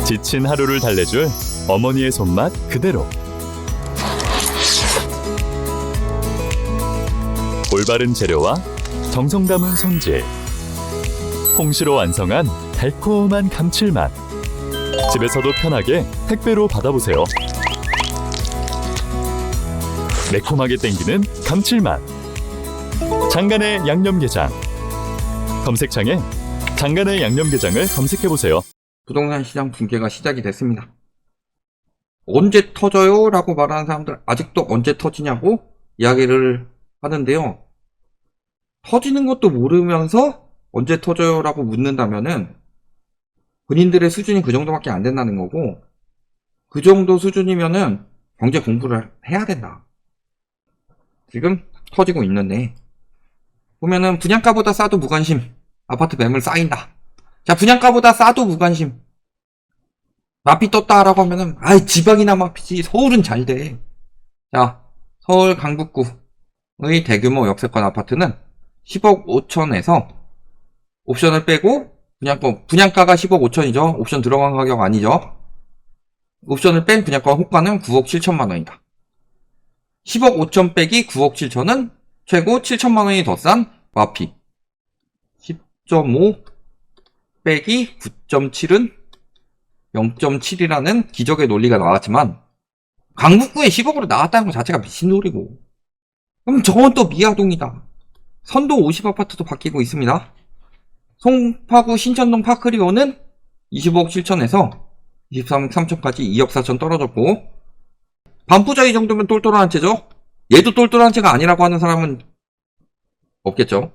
지친 하루를 달래줄 어머니의 손맛 그대로. 올바른 재료와 정성 담은 손질. 홍시로 완성한 달콤한 감칠맛. 집에서도 편하게 택배로 받아보세요. 매콤하게 땡기는 감칠맛. 장간의 양념게장. 검색창에 장간의 양념게장을 검색해보세요. 부동산 시장 붕괴가 시작이 됐습니다. 언제 터져요? 라고 말하는 사람들 아직도 언제 터지냐고 이야기를 하는데요. 터지는 것도 모르면서 언제 터져요? 라고 묻는다면은 본인들의 수준이 그 정도밖에 안 된다는 거고, 그 정도 수준이면은 경제 공부를 해야 된다. 지금 터지고 있는데 보면은 분양가보다 싸도 무관심, 아파트 매물 쌓인다. 자, 분양가보다 싸도 무관심, 마피 떴다라고 하면은 아이 지방이나 마피지, 서울은 잘 돼. 자, 서울 강북구의 대규모 역세권 아파트는 10억 5천에서 옵션을 빼고 분양가가 10억 5천이죠. 옵션 들어간 가격 아니죠. 옵션을 뺀 분양가 호가는 9억 7천만 원이다. 10억 5천 빼기 9억 7천은 최고 7천만 원이 더 싼 마피. 10.5 빼기 9.7은 0.7이라는 기적의 논리가 나왔지만, 강북구에 10억으로 나왔다는 것 자체가 미친놀이고, 그럼 저건 또 미아동이다. 선도 50아파트도 바뀌고 있습니다. 송파구 신천동 파크리오는 25억 7천에서 23억 3천까지 2억 4천 떨어졌고, 반부자 이 정도면 똘똘한 채죠? 얘도 똘똘한 채가 아니라고 하는 사람은 없겠죠.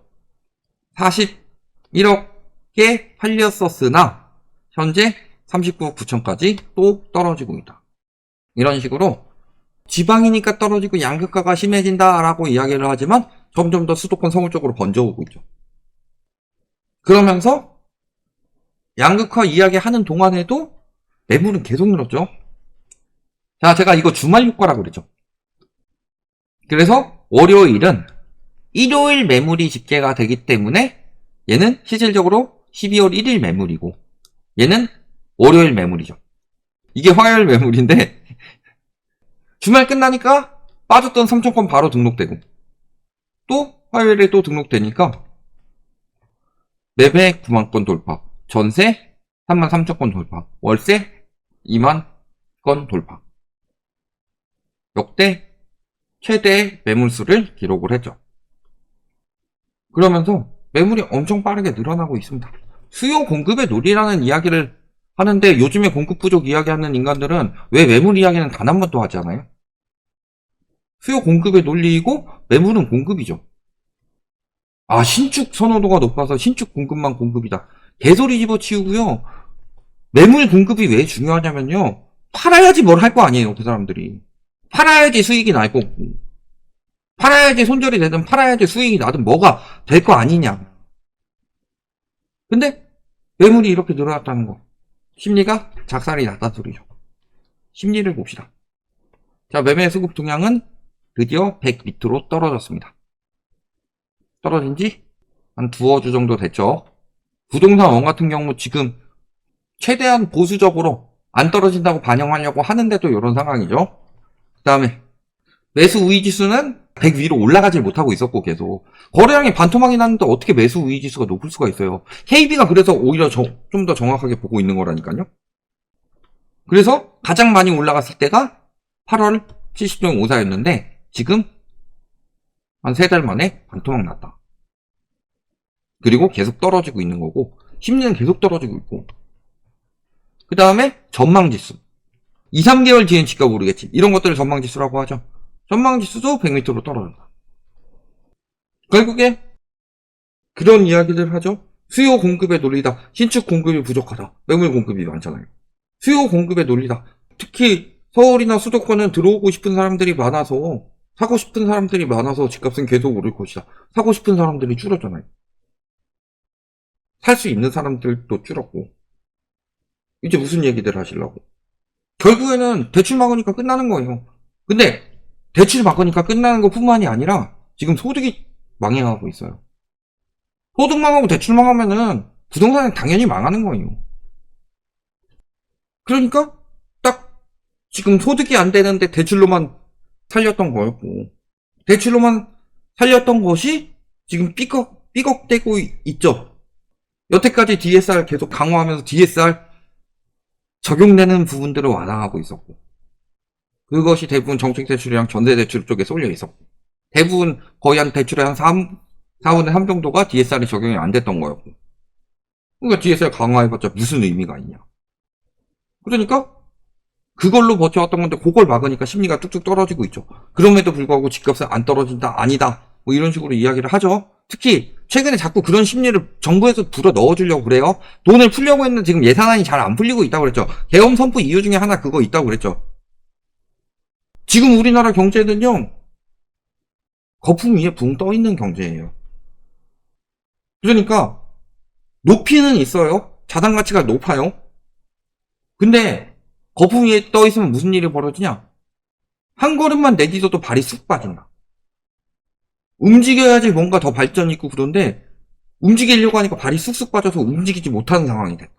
41억에 팔렸었으나 현재 39억 9천까지 또 떨어지고 있다. 이런 식으로 지방이니까 떨어지고 양극화가 심해진다라고 이야기를 하지만 점점 더 수도권 서울 쪽으로 번져오고 있죠. 그러면서 양극화 이야기하는 동안에도 매물은 계속 늘었죠. 자, 제가 이거 주말 효과라고 그랬죠. 그래서 월요일은 일요일 매물이 집계가 되기 때문에 얘는 실질적으로 12월 1일 매물이고 얘는 월요일 매물이죠. 이게 화요일 매물인데 주말 끝나니까 빠졌던 3천건 바로 등록되고 또 화요일에 또 등록되니까 매매 9만 건 돌파, 전세 3만 3천 건 돌파, 월세 2만 건 돌파. 역대 최대 매물수를 기록을 했죠. 그러면서 매물이 엄청 빠르게 늘어나고 있습니다. 수요 공급의 논리라는 이야기를 하는데 요즘에 공급 부족 이야기하는 인간들은 왜 매물 이야기는 단 한 번도 하지 않아요? 수요 공급의 논리이고 매물은 공급이죠. 아, 신축 선호도가 높아서 신축 공급만 공급이다. 개소리 집어치우고요. 매물 공급이 왜 중요하냐면요, 팔아야지 뭘 할 거 아니에요. 그 사람들이 팔아야지 수익이 날 거고, 팔아야지 손절이 되든 팔아야지 수익이 나든 뭐가 될 거 아니냐. 근데 매물이 이렇게 늘어났다는 거, 심리가 작살이 났다는 소리죠. 심리를 봅시다. 자, 매매 수급 동향은 드디어 100 밑으로 떨어졌습니다. 떨어진 지 한 두어 주 정도 됐죠. 부동산 원 같은 경우 지금 최대한 보수적으로 안 떨어진다고 반영하려고 하는데도 이런 상황이죠. 그 다음에 매수 우위 지수는 100 위로 올라가질 못하고 있었고, 계속 거래량이 반토막이 났는데 어떻게 매수 우위 지수가 높을 수가 있어요. KB가 그래서 오히려 좀 더 정확하게 보고 있는 거라니까요. 그래서 가장 많이 올라갔을 때가 8월 70.54였는데 지금 한 3달 만에 반토막 났다. 그리고 계속 떨어지고 있는 거고, 심리는 계속 떨어지고 있고, 그 다음에 전망지수, 2, 3개월 뒤엔 지가 모르겠지, 이런 것들을 전망지수라고 하죠. 전망지수도 100m로 떨어진다. 결국에 그런 이야기를 하죠. 수요 공급의 논리다. 신축 공급이 부족하다. 매물 공급이 많잖아요. 수요 공급의 논리다. 특히 서울이나 수도권은 들어오고 싶은 사람들이 많아서, 사고 싶은 사람들이 많아서 집값은 계속 오를 것이다. 사고 싶은 사람들이 줄었잖아요. 살 수 있는 사람들도 줄었고. 이제 무슨 얘기들 하시려고. 결국에는 대출 막으니까 끝나는 거예요. 근데 대출 막으니까 끝나는 것 뿐만이 아니라 지금 소득이 망해가고 있어요. 소득 망하고 대출 망하면은 부동산은 당연히 망하는 거예요. 그러니까 딱 지금 소득이 안 되는데 대출로만 살렸던 거였고, 대출로만 살렸던 것이 지금 삐걱대고 있죠. 여태까지 DSR 계속 강화하면서 DSR 적용되는 부분들을 완화하고 있었고, 그것이 대부분 정책대출이랑 전세대출 쪽에 쏠려 있었고, 대부분 거의 한 대출의 한 4분의 3 정도가 DSR이 적용이 안 됐던 거였고, 그러니까 DSR 강화해봤자 무슨 의미가 있냐. 그러니까 그걸로 버텨왔던 건데 그걸 막으니까 심리가 뚝뚝 떨어지고 있죠. 그럼에도 불구하고 집값은 안 떨어진다, 아니다, 뭐 이런 식으로 이야기를 하죠. 특히 최근에 자꾸 그런 심리를 정부에서 불어 넣어주려고 그래요. 돈을 풀려고 했는데 지금 예산안이 잘 안 풀리고 있다고 그랬죠. 계엄 선포 이유 중에 하나 그거 있다고 그랬죠. 지금 우리나라 경제는요, 거품 위에 붕 떠 있는 경제예요. 그러니까 높이는 있어요. 자산 가치가 높아요. 근데 거품 위에 떠 있으면 무슨 일이 벌어지냐? 한 걸음만 내딛어도 발이 쑥 빠진다. 움직여야지 뭔가 더 발전이 있고 그런데 움직이려고 하니까 발이 쑥쑥 빠져서 움직이지 못하는 상황이 됐다.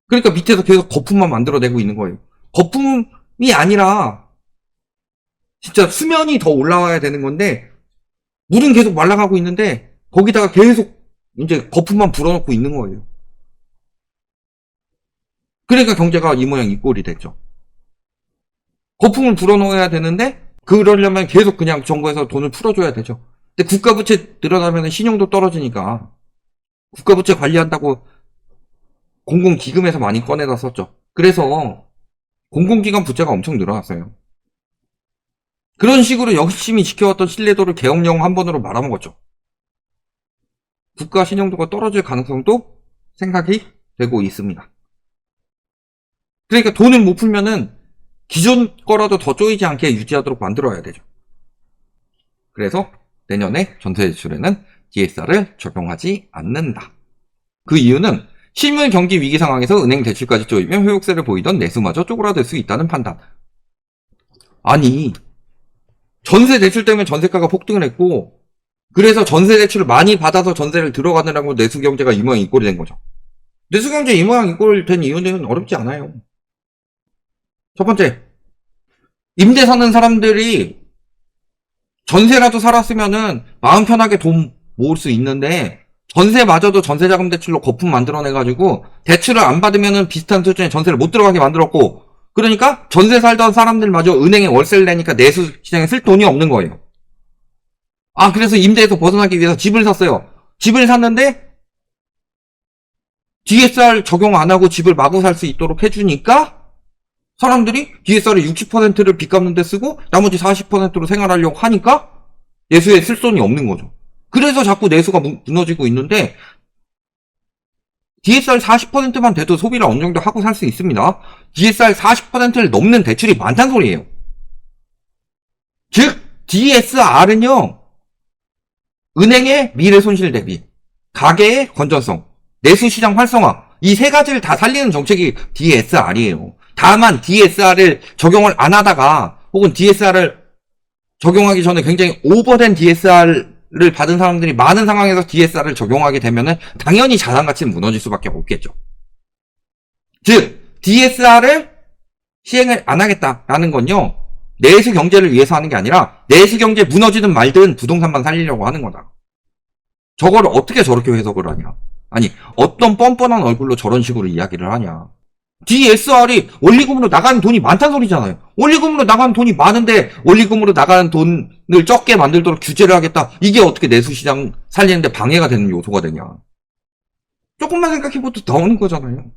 그러니까 밑에서 계속 거품만 만들어내고 있는 거예요. 거품이 아니라 진짜 수면이 더 올라와야 되는 건데 물은 계속 말라가고 있는데 거기다가 계속 이제 거품만 불어넣고 있는 거예요. 그러니까 경제가 이 모양 이 꼴이 됐죠. 거품을 불어넣어야 되는데 그러려면 계속 그냥 정부에서 돈을 풀어줘야 되죠. 근데 국가부채 늘어나면 신용도 떨어지니까 국가부채 관리한다고 공공기금에서 많이 꺼내다 썼죠. 그래서 공공기관 부채가 엄청 늘어났어요. 그런 식으로 열심히 지켜왔던 신뢰도를 계엄령 한 번으로 말아먹었죠. 국가 신용도가 떨어질 가능성도 생각이 되고 있습니다. 그러니까 돈을 못 풀면은 기존 거라도 더 쪼이지 않게 유지하도록 만들어야 되죠. 그래서 내년에 전세대출에는 DSR을 적용하지 않는다. 그 이유는 실물 경기 위기 상황에서 은행 대출까지 쪼이면 회복세를 보이던 내수마저 쪼그라들 수 있다는 판단. 아니, 전세 대출 때문에 전세가가 폭등을 했고, 그래서 전세 대출을 많이 받아서 전세를 들어가느라고 내수 경제가 이 모양 이 꼴이 된 거죠. 내수 경제 이 모양 이 꼴 된 이유는 어렵지 않아요. 첫 번째, 임대 사는 사람들이 전세라도 살았으면은 마음 편하게 돈 모을 수 있는데 전세마저도 전세자금 대출로 거품 만들어내가지고 대출을 안 받으면은 비슷한 수준의 전세를 못 들어가게 만들었고, 그러니까 전세 살던 사람들마저 은행에 월세를 내니까 내수 시장에 쓸 돈이 없는 거예요. 아, 그래서 임대에서 벗어나기 위해서 집을 샀어요. 집을 샀는데 DSR 적용 안 하고 집을 마구 살 수 있도록 해주니까 사람들이 DSR의 60%를 빚 갚는 데 쓰고 나머지 40%로 생활하려고 하니까 내수에 쓸 돈이 없는 거죠. 그래서 자꾸 내수가 무너지고 있는데 DSR 40%만 돼도 소비를 어느 정도 하고 살 수 있습니다. DSR 40%를 넘는 대출이 많다는 소리예요. 즉 DSR은요, 은행의 미래 손실 대비, 가계의 건전성, 내수시장 활성화, 이 세 가지를 다 살리는 정책이 DSR이에요. 다만 DSR을 적용을 안 하다가 혹은 DSR을 적용하기 전에 굉장히 오버된 DSR을 받은 사람들이 많은 상황에서 DSR을 적용하게 되면은 당연히 자산 가치는 무너질 수밖에 없겠죠. 즉 DSR을 시행을 안 하겠다라는 건요, 내수 경제를 위해서 하는 게 아니라 내수 경제 무너지든 말든 부동산만 살리려고 하는 거다. 저거를 어떻게 저렇게 해석을 하냐? 아니, 어떤 뻔뻔한 얼굴로 저런 식으로 이야기를 하냐? DSR이 원리금으로 나가는 돈이 많다는 소리잖아요. 원리금으로 나가는 돈이 많은데 원리금으로 나가는 돈을 적게 만들도록 규제를 하겠다. 이게 어떻게 내수시장 살리는데 방해가 되는 요소가 되냐? 조금만 생각해봐도 나오는 거잖아요.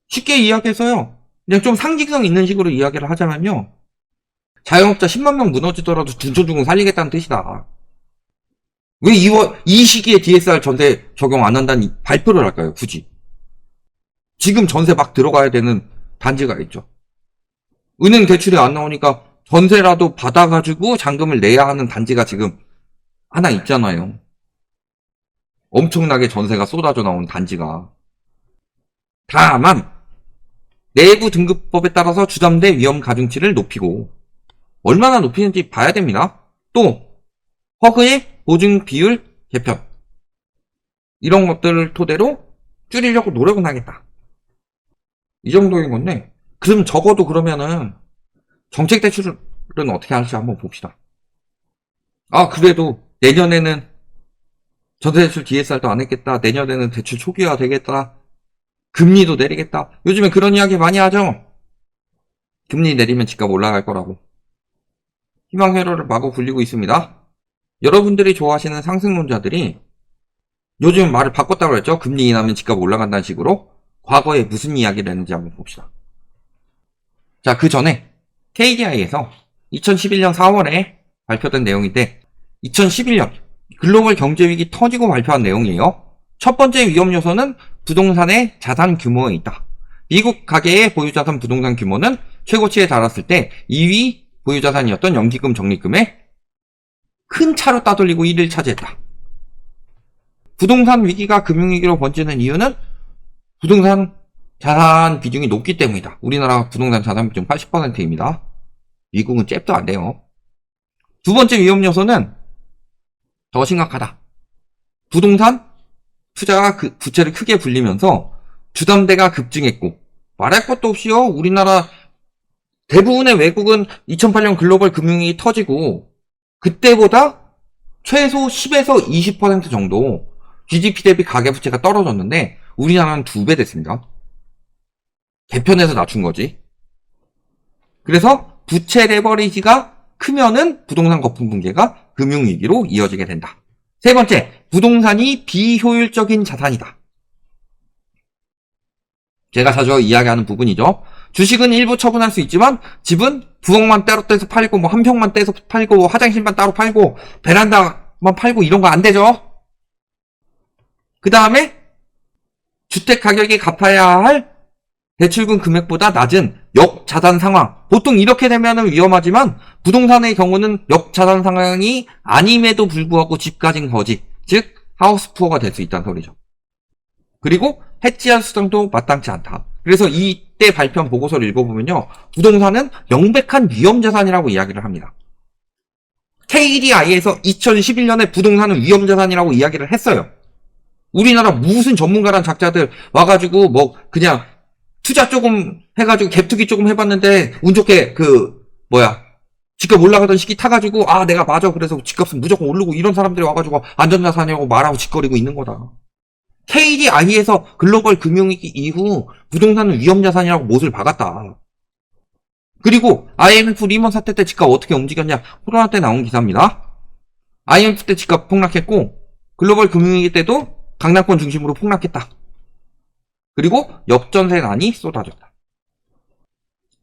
쉽게 이야기해서요, 그냥 좀 상징성 있는 식으로 이야기를 하자면요, 자영업자 10만 명 무너지더라도 중천중공 살리겠다는 뜻이다. 왜 이 시기에 DSR 전세 적용 안 한다는 발표를 할까요, 굳이? 지금 전세 막 들어가야 되는 단지가 있죠. 은행 대출이 안 나오니까 전세라도 받아가지고 잔금을 내야 하는 단지가 지금 하나 있잖아요. 엄청나게 전세가 쏟아져 나온 단지가. 다만 내부 등급법에 따라서 주담대 위험 가중치를 높이고, 얼마나 높이는지 봐야 됩니다. 또 허그의 보증 비율 개편, 이런 것들을 토대로 줄이려고 노력은 하겠다. 이 정도인 건데, 그럼 적어도 그러면은 정책 대출은 어떻게 할지 한번 봅시다. 아, 그래도 내년에는 전세대출 DSR도 안 했겠다. 내년에는 대출 초기화 되겠다. 금리도 내리겠다. 요즘에 그런 이야기 많이 하죠? 금리 내리면 집값 올라갈 거라고. 희망 회로를 마구 굴리고 있습니다. 여러분들이 좋아하시는 상승론자들이 요즘 말을 바꿨다고 그랬죠? 금리 인하면 집값 올라간다는 식으로. 과거에 무슨 이야기를 했는지 한번 봅시다. 자, 그 전에 KDI에서 2011년 4월에 발표된 내용인데 2011년 글로벌 경제위기 터지고 발표한 내용이에요. 첫 번째 위험 요소는 부동산의 자산 규모에 있다. 미국 가계의 보유자산 부동산 규모는 최고치에 달았을 때 2위 보유자산이었던 연기금 적립금에 큰 차로 따돌리고 1위를 차지했다. 부동산 위기가 금융위기로 번지는 이유는 부동산 자산 비중이 높기 때문이다. 우리나라 부동산 자산 비중 80%입니다. 미국은 잽도 안 돼요. 두 번째 위험 요소는 더 심각하다. 부동산 투자가 부채를 크게 불리면서 주담대가 급증했고 말할 것도 없이요. 우리나라 대부분의 외국은 2008년 글로벌 금융위기 터지고 그때보다 최소 10에서 20% 정도 GDP 대비 가계부채가 떨어졌는데 우리나라는 2배 됐습니다. 개편해서 낮춘 거지. 그래서 부채 레버리지가 크면은 부동산 거품 붕괴가 금융위기로 이어지게 된다. 세 번째, 부동산이 비효율적인 자산이다. 제가 자주 이야기하는 부분이죠. 주식은 일부 처분할 수 있지만 집은 부엌만 따로 떼서 팔고 뭐 한 평만 떼서 팔고 화장실만 따로 팔고 베란다만 팔고 이런 거 안 되죠. 그 다음에 주택 가격이 갚아야 할 대출금 금액보다 낮은 역자산 상황. 보통 이렇게 되면 위험하지만 부동산의 경우는 역자산 상황이 아님에도 불구하고 집 가진 거지. 즉 하우스푸어가 될 수 있다는 소리죠. 그리고 해지할 수정도 마땅치 않다. 그래서 이때 발표한 보고서를 읽어보면요. 부동산은 명백한 위험자산이라고 이야기를 합니다. KDI에서 2011년에 부동산은 위험자산이라고 이야기를 했어요. 우리나라 무슨 전문가란 작자들 와가지고 뭐 그냥 투자 조금 해가지고 갭투기 조금 해봤는데 운 좋게 집값 올라가던 시기 타가지고 아 내가 맞아 그래서 집값은 무조건 오르고 이런 사람들이 와가지고 안전자산이라고 말하고 짓거리고 있는 거다. KDI에서 글로벌 금융위기 이후 부동산은 위험자산이라고 못을 박았다. 그리고 IMF 리먼 사태 때 집값 어떻게 움직였냐. 코로나 때 나온 기사입니다. IMF 때 집값 폭락했고 글로벌 금융위기 때도 강남권 중심으로 폭락했다. 그리고 역전세난이 쏟아졌다.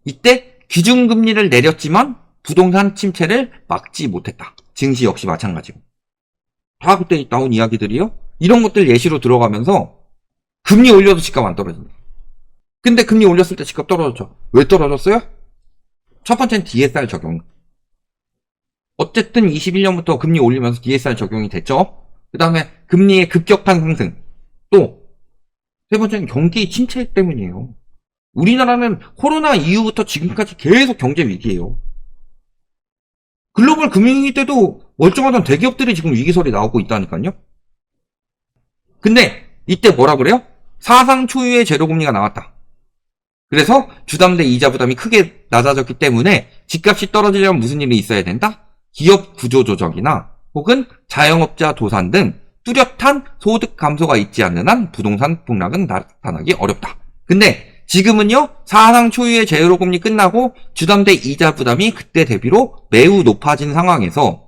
이때 기준금리를 내렸지만 부동산 침체를 막지 못했다. 증시 역시 마찬가지고. 다 그때 나온 이야기들이요. 이런 것들 예시로 들어가면서 금리 올려도 집값 안 떨어진다. 근데 금리 올렸을 때 집값 떨어졌죠. 왜 떨어졌어요? 첫 번째는 DSR 적용. 어쨌든 21년부터 금리 올리면서 DSR 적용이 됐죠. 그 다음에 금리의 급격한 상승. 또 세 번째는 경기 침체 때문이에요. 우리나라는 코로나 이후부터 지금까지 계속 경제 위기예요. 글로벌 금융위기 때도 멀쩡하던 대기업들이 지금 위기설이 나오고 있다니까요. 근데 이때 뭐라 그래요? 사상 초유의 제로금리가 나왔다. 그래서 주담대 이자 부담이 크게 낮아졌기 때문에 집값이 떨어지려면 무슨 일이 있어야 된다? 기업 구조조정이나 혹은 자영업자 도산 등 뚜렷한 소득 감소가 있지 않는 한 부동산 폭락은 나타나기 어렵다. 근데 지금은요, 사상 초유의 제로금리 끝나고 주담대 이자 부담이 그때 대비로 매우 높아진 상황에서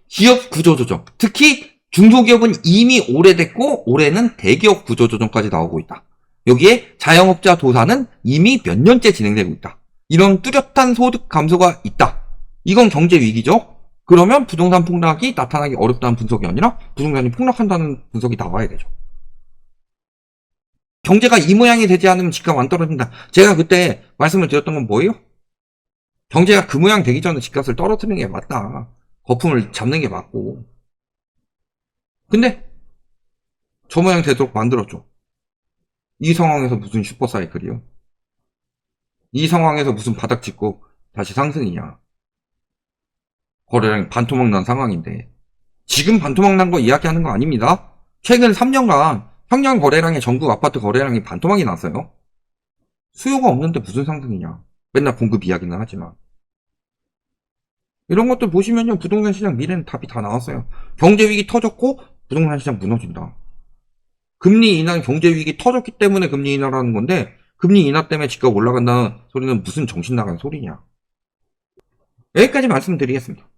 기업 구조조정, 특히 중소기업은 이미 오래됐고 올해는 대기업 구조조정까지 나오고 있다. 여기에 자영업자 도산은 이미 몇 년째 진행되고 있다. 이런 뚜렷한 소득 감소가 있다. 이건 경제 위기죠. 그러면 부동산 폭락이 나타나기 어렵다는 분석이 아니라 부동산이 폭락한다는 분석이 나와야 되죠. 경제가 이 모양이 되지 않으면 집값 안 떨어진다. 제가 그때 말씀을 드렸던 건 뭐예요? 경제가 그 모양 되기 전에 집값을 떨어뜨리는 게 맞다. 거품을 잡는 게 맞고. 근데 저 모양 되도록 만들었죠. 이 상황에서 무슨 슈퍼사이클이요? 이 상황에서 무슨 바닥 짚고 다시 상승이냐? 거래량이 반토막 난 상황인데 지금 반토막 난 거 이야기하는 거 아닙니다. 최근 3년간 평양 거래량의 전국 아파트 거래량이 반토막이 났어요. 수요가 없는데 무슨 상승이냐. 맨날 공급 이야기는 하지만. 이런 것들 보시면요. 부동산 시장 미래는 답이 다 나왔어요. 경제 위기 터졌고 부동산 시장 무너진다. 금리 인하, 경제 위기 터졌기 때문에 금리 인하라는 건데 금리 인하 때문에 집값 올라간다는 소리는 무슨 정신 나간 소리냐. 여기까지 말씀드리겠습니다.